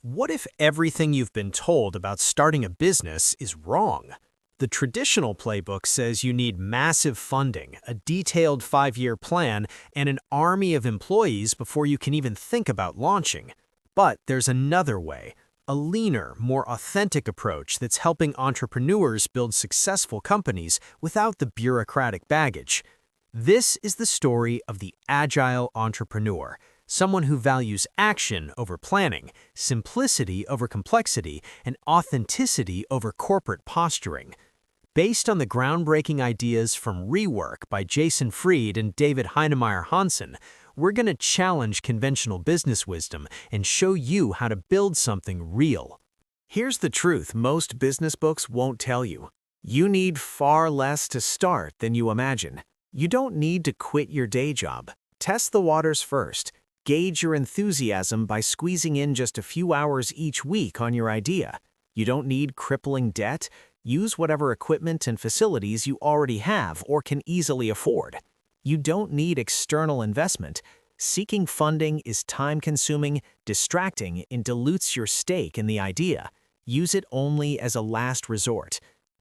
What if everything you've been told about starting a business is wrong? The traditional playbook says you need massive funding, a detailed 5-year plan, and an army of employees before you can even think about launching. But there's another way, a leaner, more authentic approach that's helping entrepreneurs build successful companies without the bureaucratic baggage. This is the story of the agile entrepreneur, someone who values action over planning, simplicity over complexity, and authenticity over corporate posturing. Based on the groundbreaking ideas from ReWork by Jason Fried and David Heinemeier Hansson, we're going to challenge conventional business wisdom and show you how to build something real. Here's the truth most business books won't tell you. You need far less to start than you imagine. You don't need to quit your day job. Test the waters first. Gauge your enthusiasm by squeezing in just a few hours each week on your idea. You don't need crippling debt. Use whatever equipment and facilities you already have or can easily afford. You don't need external investment. Seeking funding is time-consuming, distracting, and dilutes your stake in the idea. Use it only as a last resort.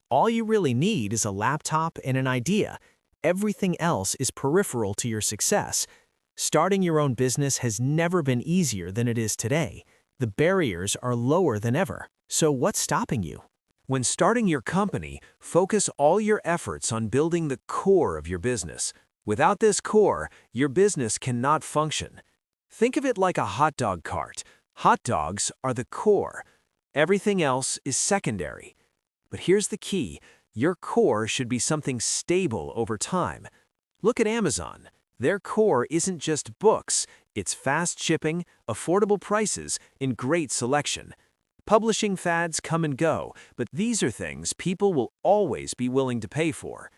All you really need is a laptop and an idea. Everything else is peripheral to your success. Starting your own business has never been easier than it is today. The barriers are lower than ever. So what's stopping you? When starting your company, focus all your efforts on building the core of your business. Without this core, your business cannot function. Think of it like a hot dog cart. Hot dogs are the core. Everything else is secondary. But here's the key. Your core should be something stable over time. Look at Amazon. Their core isn't just books, it's fast shipping, affordable prices, and great selection. Publishing fads come and go, but these are things people will always be willing to pay for.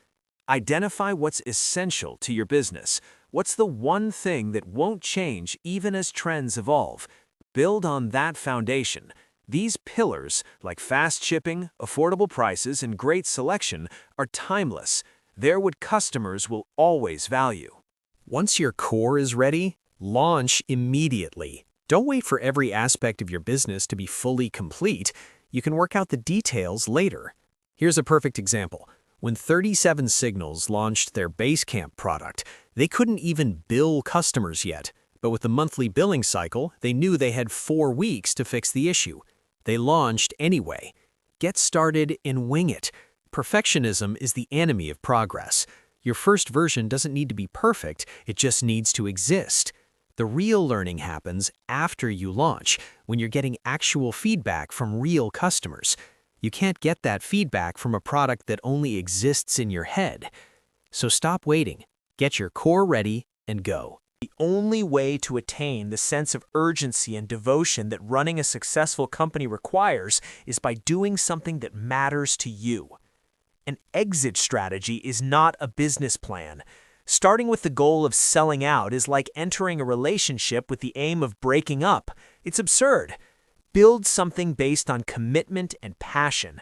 Identify what's essential to your business. What's the one thing that won't change even as trends evolve? Build on that foundation. These pillars, like fast shipping, affordable prices, and great selection, are timeless. They're what customers will always value. Once your core is ready, launch immediately. Don't wait for every aspect of your business to be fully complete. You can work out the details later. Here's a perfect example. When 37 Signals launched their Basecamp product, they couldn't even bill customers yet. But with the monthly billing cycle, they knew they had 4 weeks to fix the issue. They launched anyway. Get started and wing it. Perfectionism is the enemy of progress. Your first version doesn't need to be perfect, it just needs to exist. The real learning happens after you launch, when you're getting actual feedback from real customers. You can't get that feedback from a product that only exists in your head. So stop waiting, get your core ready, and go. The only way to attain the sense of urgency and devotion that running a successful company requires is by doing something that matters to you. An exit strategy is not a business plan. Starting with the goal of selling out is like entering a relationship with the aim of breaking up. It's absurd. Build something based on commitment and passion.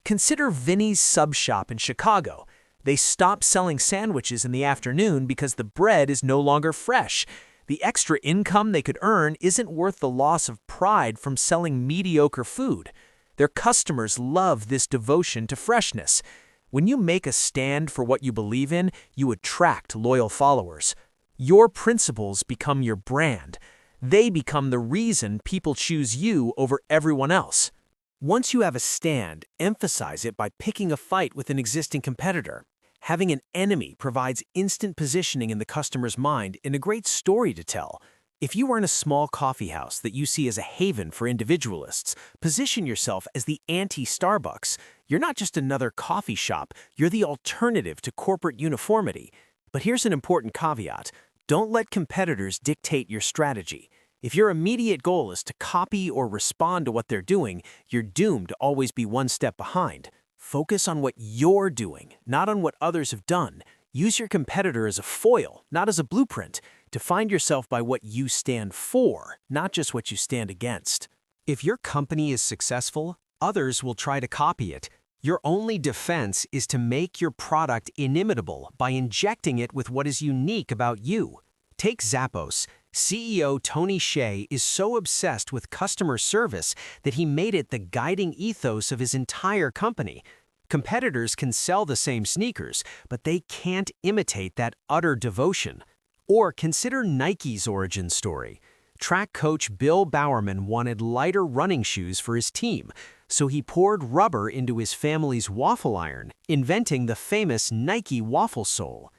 Consider Vinny's Sub Shop in Chicago. They stopped selling sandwiches in the afternoon because the bread is no longer fresh. The extra income they could earn isn't worth the loss of pride from selling mediocre food. Their customers love this devotion to freshness. When you make a stand for what you believe in, you attract loyal followers. Your principles become your brand. They become the reason people choose you over everyone else. Once you have a stand, emphasize it by picking a fight with an existing competitor. Having an enemy provides instant positioning in the customer's mind and a great story to tell. If you run a small coffee house that you see as a haven for individualists, position yourself as the anti-Starbucks. You're not just another coffee shop, you're the alternative to corporate uniformity. But here's an important caveat. Don't let competitors dictate your strategy. If your immediate goal is to copy or respond to what they're doing, you're doomed to always be one step behind. Focus on what you're doing, not on what others have done. Use your competitor as a foil, not as a blueprint. Define yourself by what you stand for, not just what you stand against. If your company is successful, others will try to copy it. Your only defense is to make your product inimitable by injecting it with what is unique about you. Take Zappos. CEO Tony Hsieh is so obsessed with customer service that he made it the guiding ethos of his entire company. Competitors can sell the same sneakers, but they can't imitate that utter devotion. Or consider Nike's origin story. Track coach Bill Bowerman wanted lighter running shoes for his team, so he poured rubber into his family's waffle iron, inventing the famous Nike waffle sole.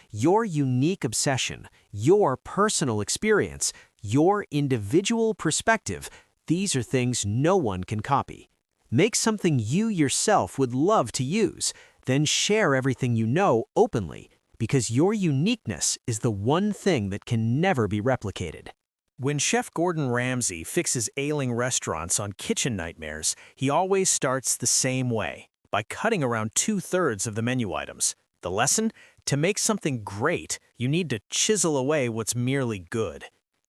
Your unique obsession, your personal experience, your individual perspective, these are things no one can copy. Make something you yourself would love to use, then share everything you know openly, because your uniqueness is the one thing that can never be replicated. When Chef Gordon Ramsay fixes ailing restaurants on kitchen nightmares, he always starts the same way, by cutting around 2/3 of the menu items. The lesson? To make something great, you need to chisel away what's merely good.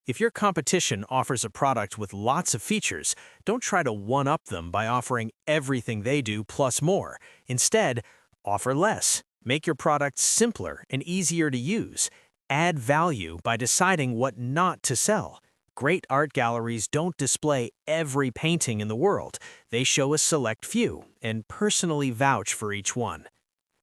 If your competition offers a product with lots of features, don't try to one-up them by offering everything they do plus more. Instead, offer less. Make your product simpler and easier to use. Add value by deciding what not to sell. Great art galleries don't display every painting in the world. They show a select few and personally vouch for each one.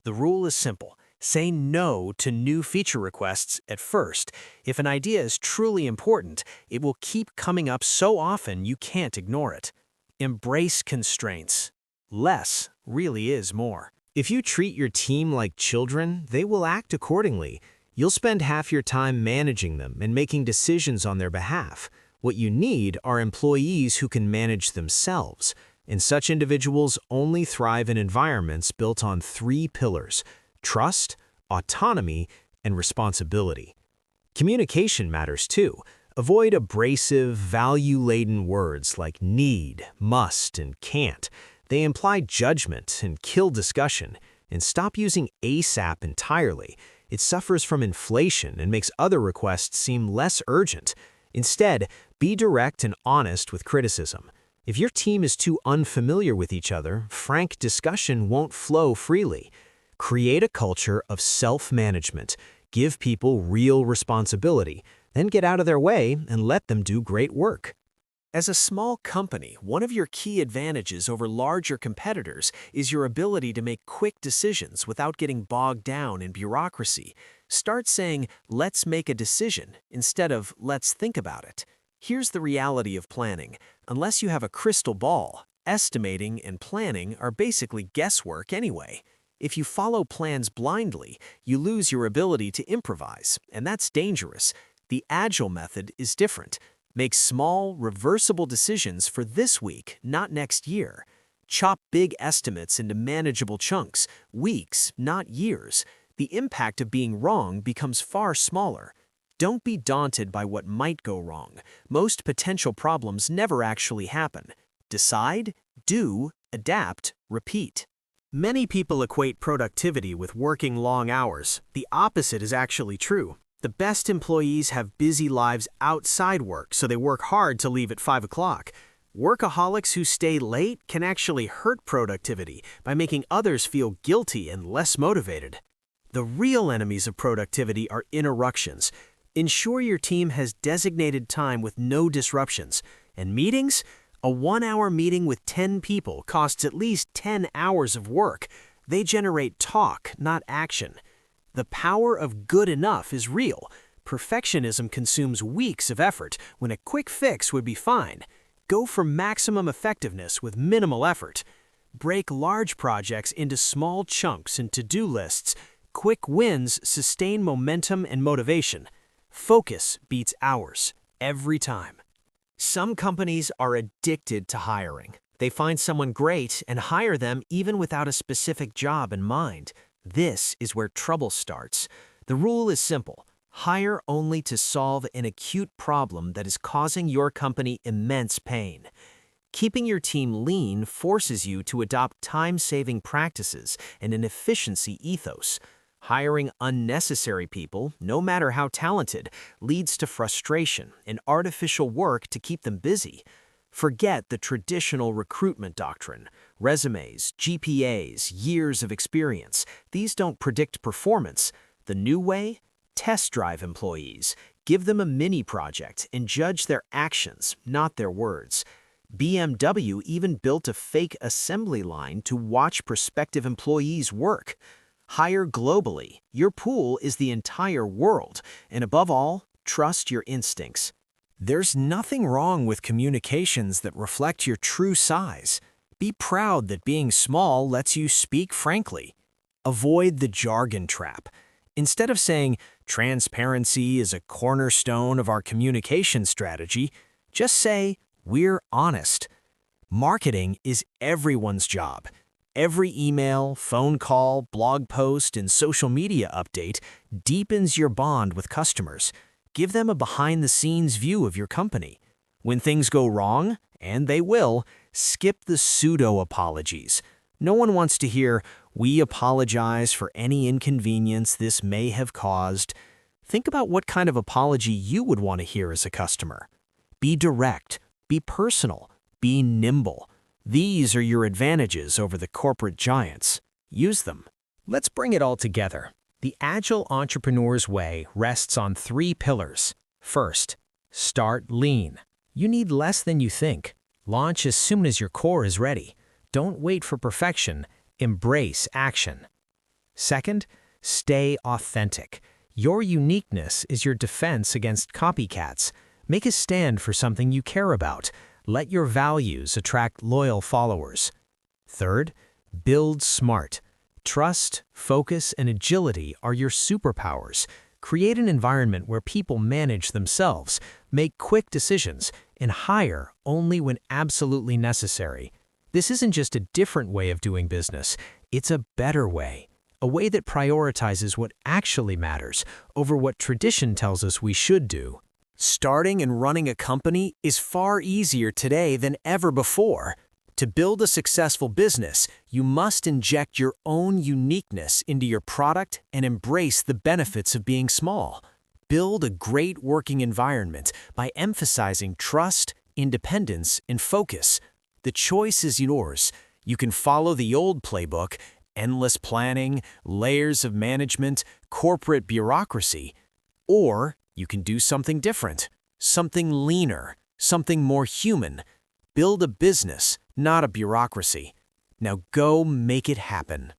The rule is simple. Say no to new feature requests at first. If an idea is truly important, it will keep coming up so often you can't ignore it. Embrace constraints. Less really is more. If you treat your team like children, they will act accordingly. You'll spend half your time managing them and making decisions on their behalf. What you need are employees who can manage themselves. And such individuals only thrive in environments built on 3 pillars: trust, autonomy, and responsibility. Communication matters too. Avoid abrasive, value-laden words like need, must, and can't. They imply judgment and kill discussion. And stop using ASAP entirely. It suffers from inflation and makes other requests seem less urgent. Instead, be direct and honest with criticism. If your team is too unfamiliar with each other, frank discussion won't flow freely. Create a culture of self-management. Give people real responsibility. Then get out of their way and let them do great work. As a small company, one of your key advantages over larger competitors is your ability to make quick decisions without getting bogged down in bureaucracy. Start saying, "Let's make a decision," instead of "let's think about it." Here's the reality of planning. Unless you have a crystal ball, estimating and planning are basically guesswork anyway. If you follow plans blindly, you lose your ability to improvise, and that's dangerous. The agile method is different. Make small, reversible decisions for this week, not next year. Chop big estimates into manageable chunks, weeks, not years. The impact of being wrong becomes far smaller. Don't be daunted by what might go wrong. Most potential problems never actually happen. Decide, do, adapt, repeat. Many people equate productivity with working long hours. The opposite is actually true. The best employees have busy lives outside work, so they work hard to leave at 5 o'clock. Workaholics who stay late can actually hurt productivity by making others feel guilty and less motivated. The real enemies of productivity are interruptions. Ensure your team has designated time with no disruptions. And meetings? A 1-hour meeting with 10 people costs at least 10 hours of work. They generate talk, not action. The power of good enough is real. Perfectionism consumes weeks of effort when a quick fix would be fine. Go for maximum effectiveness with minimal effort. Break large projects into small chunks and to-do lists. Quick wins sustain momentum and motivation. Focus beats hours, every time. Some companies are addicted to hiring. They find someone great and hire them even without a specific job in mind. This is where trouble starts. The rule is simple. Hire only to solve an acute problem that is causing your company immense pain. Keeping your team lean forces you to adopt time-saving practices and an efficiency ethos. Hiring unnecessary people, no matter how talented, leads to frustration and artificial work to keep them busy. Forget the traditional recruitment doctrine. Resumes, GPAs, years of experience. These don't predict performance. The new way? Test drive employees. Give them a mini project and judge their actions, not their words. BMW even built a fake assembly line to watch prospective employees work. Hire globally. Your pool is the entire world, and above all, trust your instincts. There's nothing wrong with communications that reflect your true size. Be proud that being small lets you speak frankly. Avoid the jargon trap. Instead of saying, transparency is a cornerstone of our communication strategy, just say, we're honest. Marketing is everyone's job. Every email, phone call, blog post, and social media update deepens your bond with customers. Give them a behind-the-scenes view of your company. When things go wrong, and they will, skip the pseudo-apologies. No one wants to hear, "We apologize for any inconvenience this may have caused." Think about what kind of apology you would want to hear as a customer. Be direct, be personal, be nimble. These are your advantages over the corporate giants. Use them. Let's bring it all together. The Agile Entrepreneur's Way rests on 3 pillars. First, start lean. You need less than you think. Launch as soon as your core is ready. Don't wait for perfection. Embrace action. Second, stay authentic. Your uniqueness is your defense against copycats. Make a stand for something you care about. Let your values attract loyal followers. Third, build smart. Trust, focus, and agility are your superpowers. Create an environment where people manage themselves, make quick decisions, and hire only when absolutely necessary. This isn't just a different way of doing business, it's a better way. A way that prioritizes what actually matters over what tradition tells us we should do. Starting and running a company is far easier today than ever before. To build a successful business, you must inject your own uniqueness into your product and embrace the benefits of being small. Build a great working environment by emphasizing trust, independence, and focus. The choice is yours. You can follow the old playbook, endless planning, layers of management, corporate bureaucracy, or you can do something different, something leaner, something more human. Build a business, not a bureaucracy. Now go make it happen.